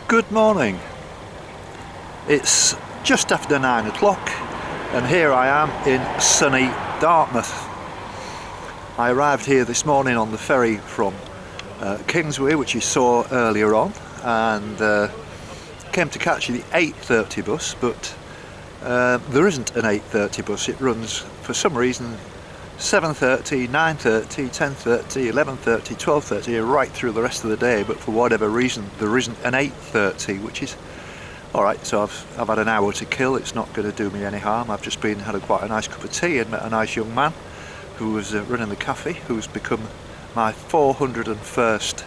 Good morning. It's just after 9 o'clock and here I am in sunny Dartmouth. I arrived here this morning on the ferry from Kingsway, which you saw earlier on, and came to catch the 8:30 bus, but there isn't an 8:30 bus. It runs for some reason 7:30, 9:30, 10:30, 11:30, 12:30, right through the rest of the day, but for whatever reason there isn't an 8:30, which is alright. So I've had an hour to kill. It's not going to do me any harm. I've just had quite a nice cup of tea and met a nice young man who was running the cafe, who's become my 401st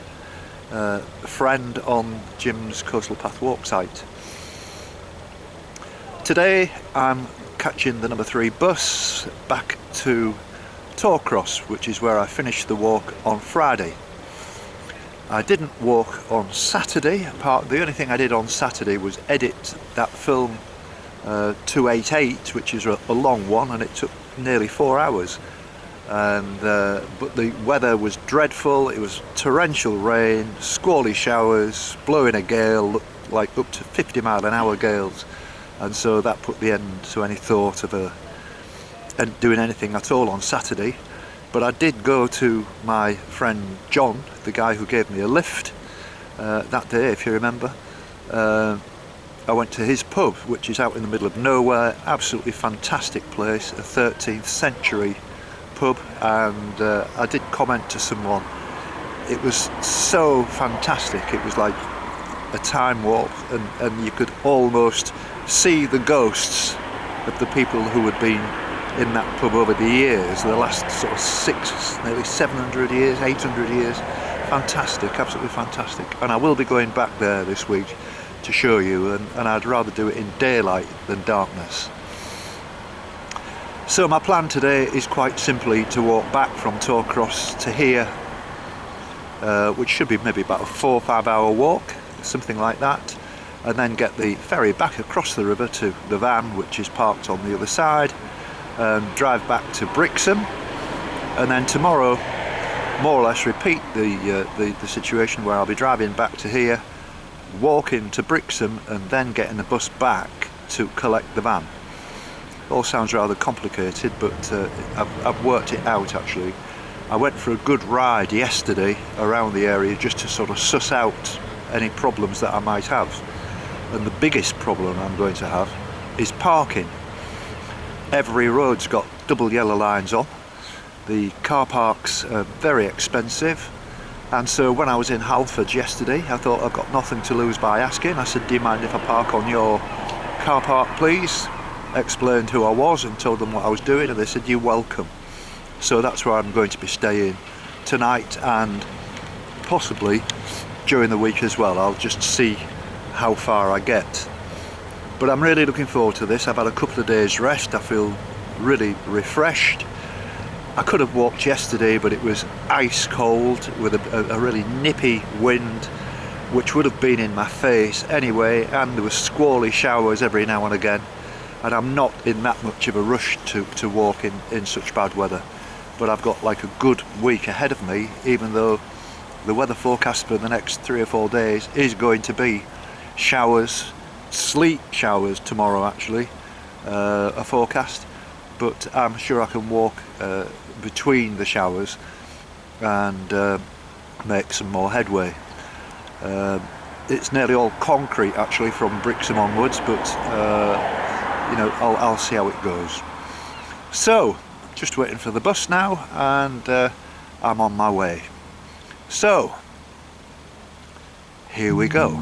friend on Jim's Coastal Path walk site. Today I'm catching the number 3 bus back to Torcross, which is where I finished the walk on Friday. I didn't walk on Saturday. The only thing I did on Saturday was edit that film 288, which is a long one, and it took nearly 4 hours. And but the weather was dreadful. It was torrential rain, squally showers, blowing a gale, looked like up to 50-mile-an-hour gales, and so that put the end to any thought of doing anything at all on Saturday. But I did go to my friend John, the guy who gave me a lift that day, if you remember. I went to his pub, which is out in the middle of nowhere. Absolutely fantastic place, a 13th century pub, and I did comment to someone, it was so fantastic. It was like a time warp, and you could almost see the ghosts of the people who had been in that pub over the years, the last sort of nearly 700 years, 800 years. Fantastic, absolutely fantastic. And I will be going back there this week to show you, and I'd rather do it in daylight than darkness. So my plan today is quite simply to walk back from Torcross to here, which should be maybe about a 4 or 5 hour walk, something like that, and then get the ferry back across the river to the van, which is parked on the other side, and drive back to Brixham, and then tomorrow more or less repeat the situation where I'll be driving back to here, walking to Brixham, and then getting the bus back to collect the van. All sounds rather complicated, but I've worked it out actually. I went for a good ride yesterday around the area just to sort of suss out any problems that I might have, and the biggest problem I'm going to have is parking. Every road's got double yellow lines on. The car parks are very expensive, and so when I was in Halford yesterday, I thought I've got nothing to lose by asking. I said, do you mind if I park on your car park please? Explained who I was and told them what I was doing, and they said, you're welcome. So that's where I'm going to be staying tonight, and possibly during the week as well. I'll just see how far I get. But I'm really looking forward to this. I've had a couple of days rest. I feel really refreshed. I could have walked yesterday, but it was ice cold with a really nippy wind, which would have been in my face anyway, and there were squally showers every now and again, and I'm not in that much of a rush to walk in such bad weather. But I've got like a good week ahead of me, even though the weather forecast for the next 3 or 4 days is going to be showers, sleet showers tomorrow actually, a forecast, but I'm sure I can walk between the showers and make some more headway. It's nearly all concrete actually from Brixham onwards, but you know, I'll see how it goes. So just waiting for the bus now, and I'm on my way. So here we go.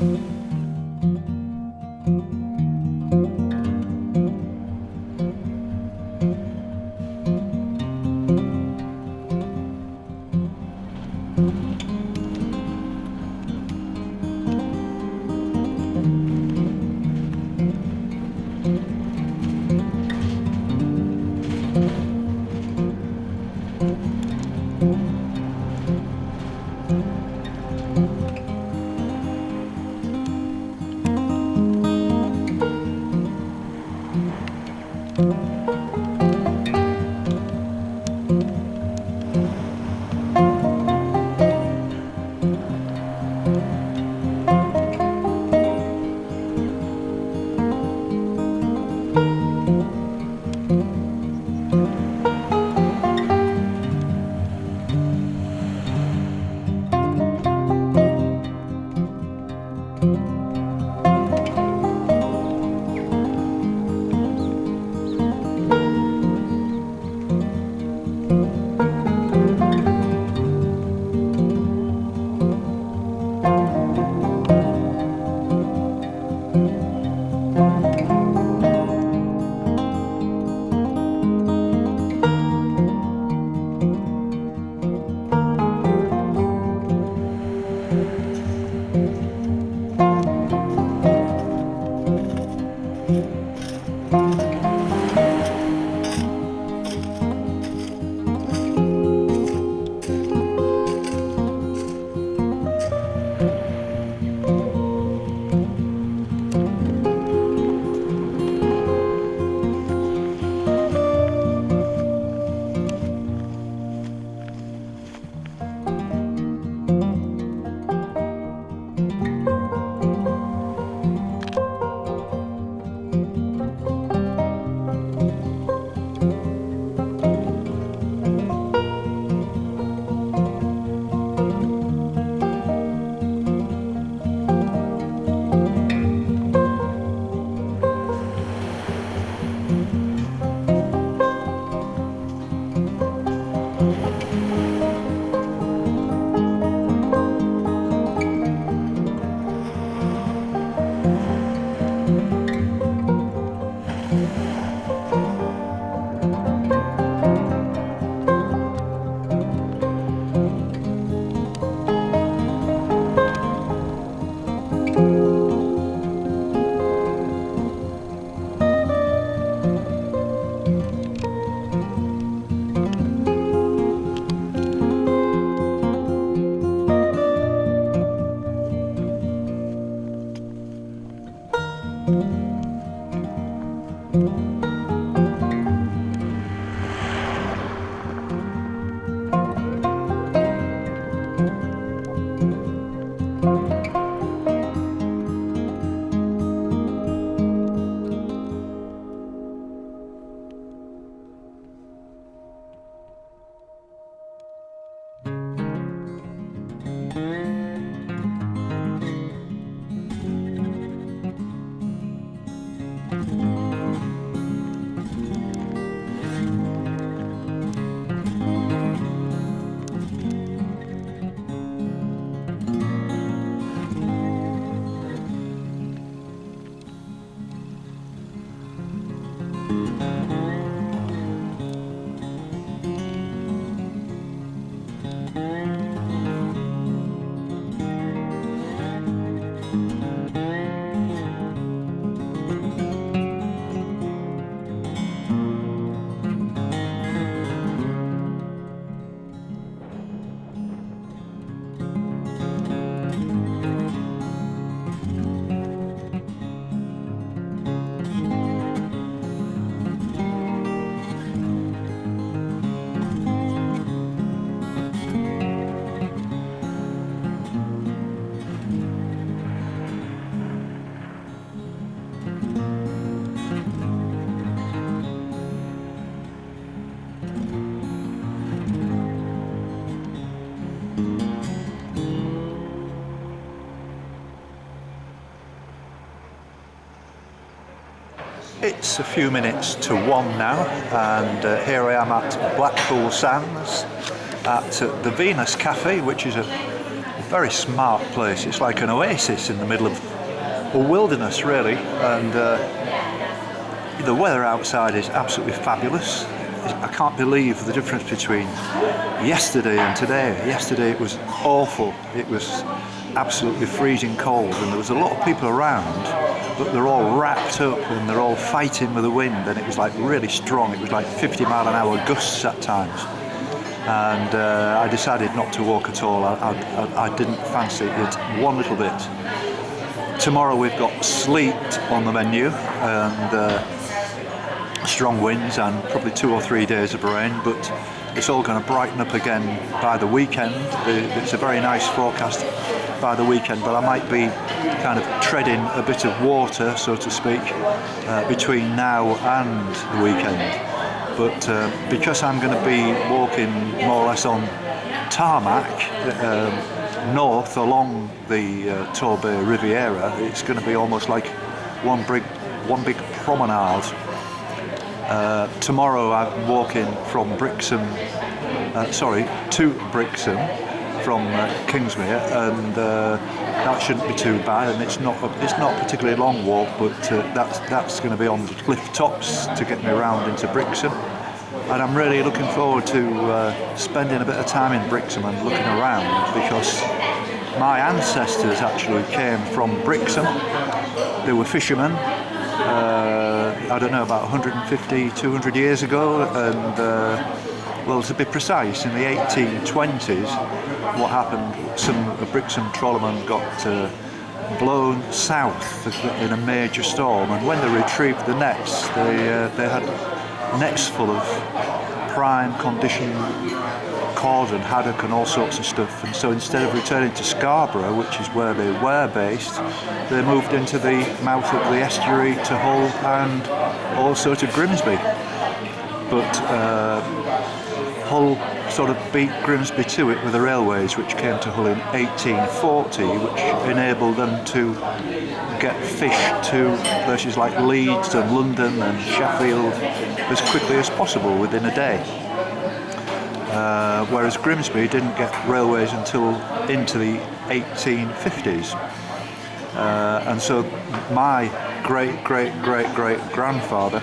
It's a few minutes to 1 now, and here I am at Blackpool Sands at the Venus Cafe, which is a very smart place. It's like an oasis in the middle of a wilderness, really, and the weather outside is absolutely fabulous. I can't believe the difference between yesterday and today. Yesterday it was awful. It was absolutely freezing cold, and there was a lot of people around, but they're all wrapped up and they're all fighting with the wind, and it was like really strong. It was like 50-mile-an-hour gusts at times, and I decided not to walk at all. I didn't fancy it one little bit. Tomorrow we've got sleet on the menu, and strong winds, and probably 2 or 3 days of rain, but it's all going to brighten up again by the weekend. It's a very nice forecast by the weekend, but I might be kind of treading a bit of water, so to speak, between now and the weekend. But because I'm going to be walking more or less on tarmac north along the Torbay Riviera, it's going to be almost like one big promenade. Tomorrow I'm walking from to Brixham from Kingsmere, and that shouldn't be too bad, and it's not a particularly long walk, but that's going to be on the cliff tops to get me around into Brixham, and I'm really looking forward to spending a bit of time in Brixham and looking around, because my ancestors actually came from Brixham. They were fishermen. I don't know, about 150, 200 years ago, and well, to be precise, in the 1820s, what happened, some Brixham trawlermen got blown south in a major storm, and when they retrieved the nets, they had nets full of prime condition cod and haddock and all sorts of stuff, and so instead of returning to Scarborough, which is where they were based, they moved into the mouth of the estuary to Hull and also to Grimsby. But Hull sort of beat Grimsby to it with the railways, which came to Hull in 1840, which enabled them to get fish to places like Leeds and London and Sheffield as quickly as possible within a day. Whereas Grimsby didn't get railways until into the 1850s. And so my great grandfather,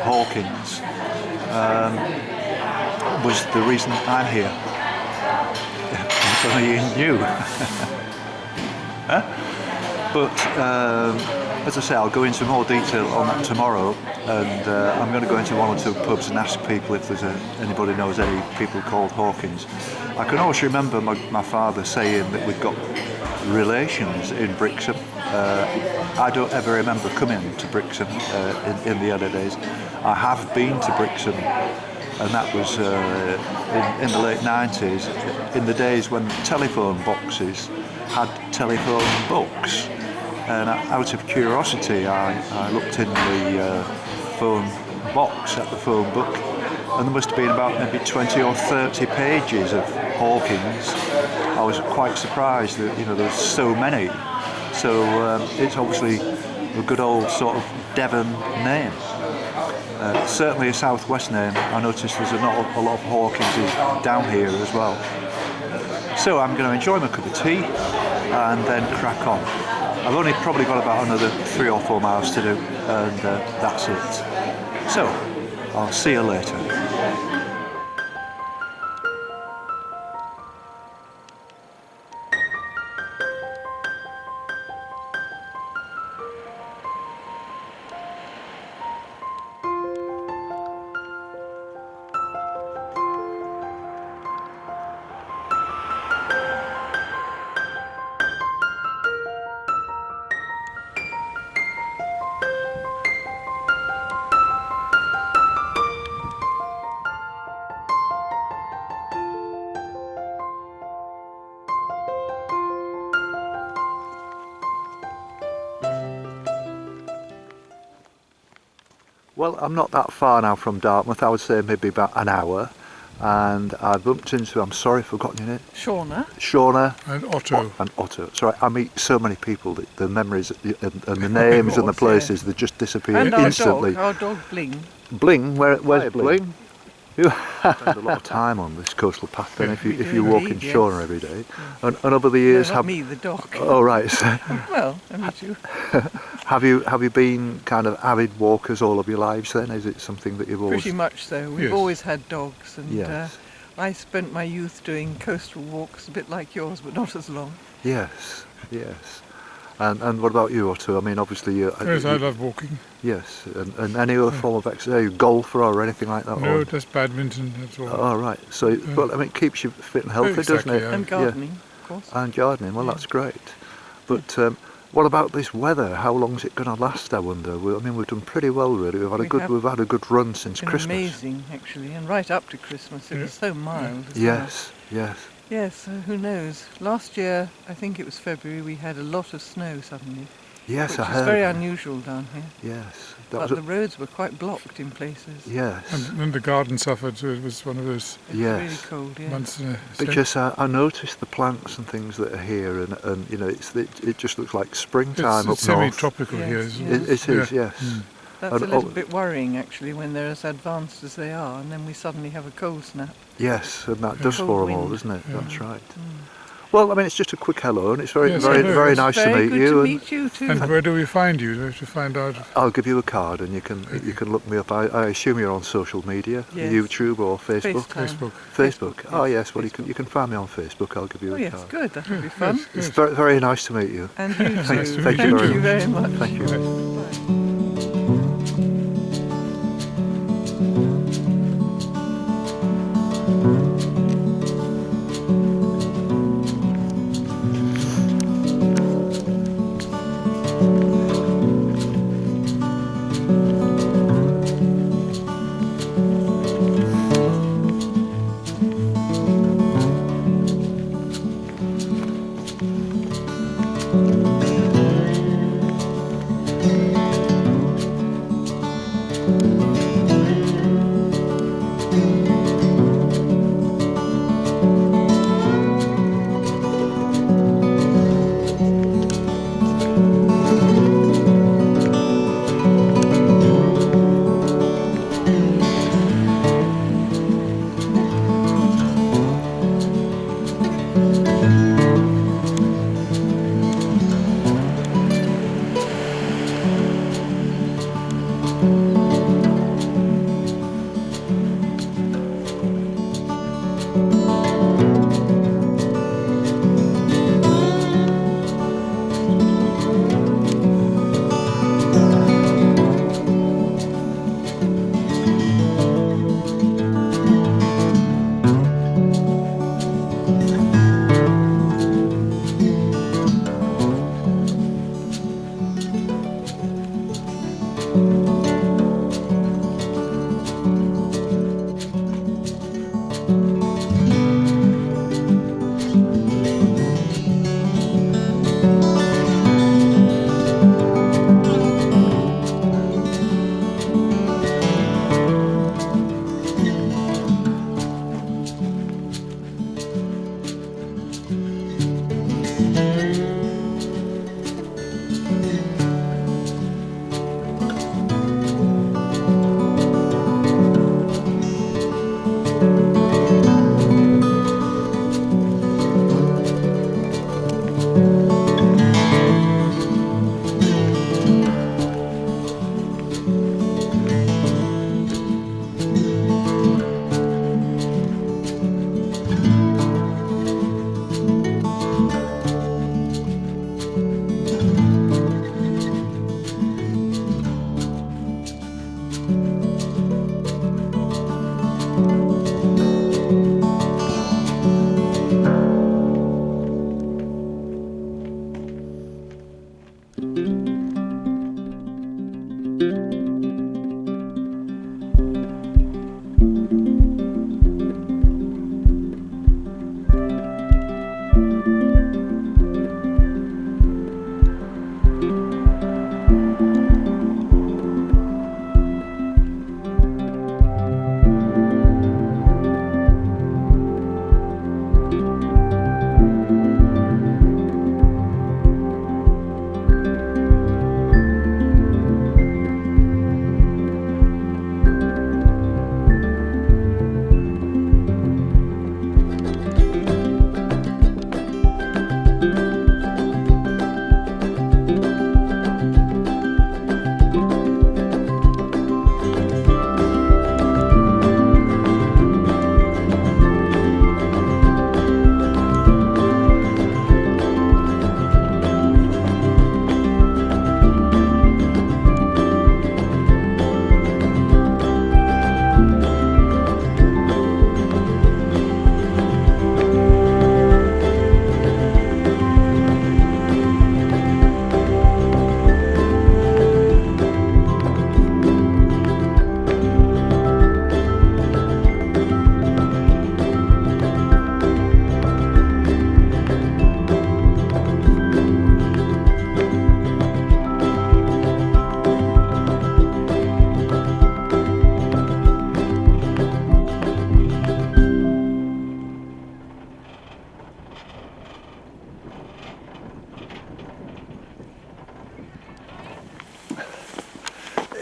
Hawkins, was the reason I'm here. If only you knew. But as I say, I'll go into more detail on that tomorrow, and I'm going to go into 1 or 2 pubs and ask people if there's anybody knows any people called Hawkins. I can always remember my father saying that we've got relations in Brixham. I don't ever remember coming to Brixham in the early days. I have been to Brixham, and that was in the late 90s, in the days when telephone boxes had telephone books. And out of curiosity, I looked in the phone box at the phone book, and there must have been about maybe 20 or 30 pages of Hawkins. I was quite surprised that there's so many. So it's obviously a good old sort of Devon name. Certainly a southwest name. I noticed there's a lot of Hawkinses down here as well. So I'm going to enjoy my cup of tea and then crack on. I've only probably got about another 3 or 4 miles to do, and that's it. So I'll see you later. Well, I'm not that far now from Dartmouth. I would say maybe about an hour, and I bumped into, I'm sorry I've forgotten your name. Shauna. And Otto. And Otto. Sorry, I meet so many people that the memories and the names and the places, they just disappear And instantly. our dog Bling. Bling, where's Bling? You spend a lot of time on this coastal path then if you walk in Shauna every day. And over the years not me, the dog. Oh right. Well, I mean too. Have you been kind of avid walkers all of your lives then? Is it something that you've always... Pretty much so. We've Yes. always had dogs, and Yes. I spent my youth doing coastal walks, a bit like yours, but not as long. Yes, yes. And what about you, Otto? I mean, obviously you... Yes, I love walking. Yes, and any other form of exercise? Are you a golfer or anything like that? No, or? just badminton, that's all. Oh, right. So, well, I mean, it keeps you fit and healthy, Exactly, doesn't it? yeah. And gardening, of course. And gardening, well, Yeah. that's great. But what about this weather? How long is it going to last, I wonder? I mean, we've done pretty well, really. We've had a good run since It's been Christmas. amazing, actually, and right up to Christmas. It was so mild. as well. Yes, yes. Yes, so who knows? Last year, I think it was February, we had a lot of snow suddenly, Yes, which I is heard. very unusual down here. Yes. But the roads were quite blocked in places. Yes. And the garden suffered, so it was one of those It was Yes. really cold, yeah. months. Because I noticed the plants and things that are here, and you know, it just looks like springtime it's up north. semi-tropical Yes, here, isn't yes. it? It is, yes. That's And a little oh- bit worrying, actually, when they're as advanced as they are, and then we suddenly have a cold snap. Yes, and that does Cold for them all, wind. doesn't it? Yeah. That's right. Well, I mean, it's just a quick hello, and it's very, Yes, very, I know. very It's nice Very to meet good you. to and meet you too. And where do we find you? Do we have to find out? I'll give you a card, and you can look me up. I assume you're on social media, Yes. YouTube or Facebook. FaceTime. Facebook. Oh yes, yes, well Facebook. you can find me on Facebook. I'll give you Oh a yes, card. good. That would be fun. Yes, It's yes. very, very nice to meet you. And you too. Nice to meet Thank you. you very much. Thank you. Bye.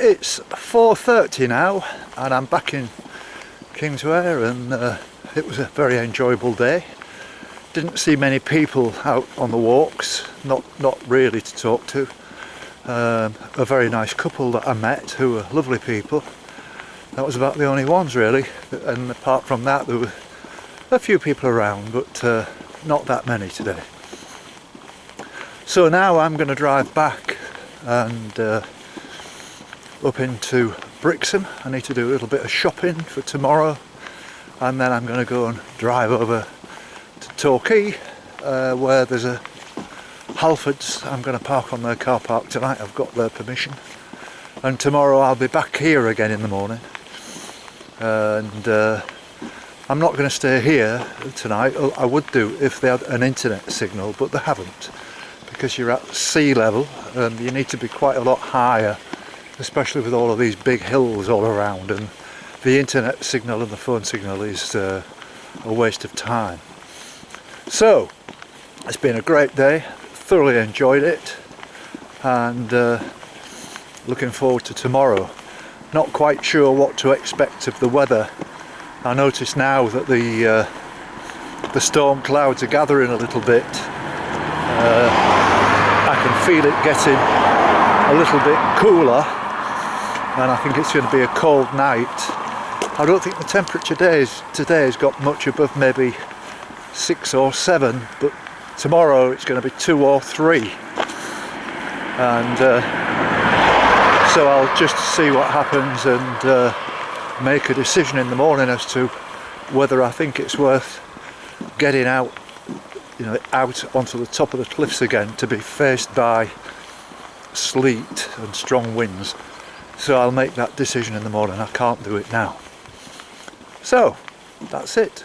it's 4:30 now and I'm back in Kingsware, and it was a very enjoyable day. Didn't see many people out on the walks, not really to talk to. A very nice couple that I met who were lovely people. That was about the only ones really, and apart from that there were a few people around, but not that many today. So now I'm going to drive back and up into Brixham. I need to do a little bit of shopping for tomorrow, and then I'm going to go and drive over to Torquay, where there's a Halfords. I'm going to park on their car park tonight. I've got their permission, and tomorrow I'll be back here again in the morning. And I'm not going to stay here tonight. I would do if they had an internet signal, but they haven't, because you're at sea level and you need to be quite a lot higher, especially with all of these big hills all around, and the internet signal and the phone signal is a waste of time. So it's been a great day, thoroughly enjoyed it, and looking forward to tomorrow. Not quite sure what to expect of the weather. I notice now that the storm clouds are gathering a little bit. I can feel it getting a little bit cooler, and I think it's going to be a cold night. I don't think the temperature today has got much above maybe 6 or 7, but tomorrow it's going to be 2 or 3, and so I'll just see what happens and make a decision in the morning as to whether I think it's worth getting out, out onto the top of the cliffs again to be faced by sleet and strong winds. So I'll make that decision in the morning. I can't do it now. So that's it.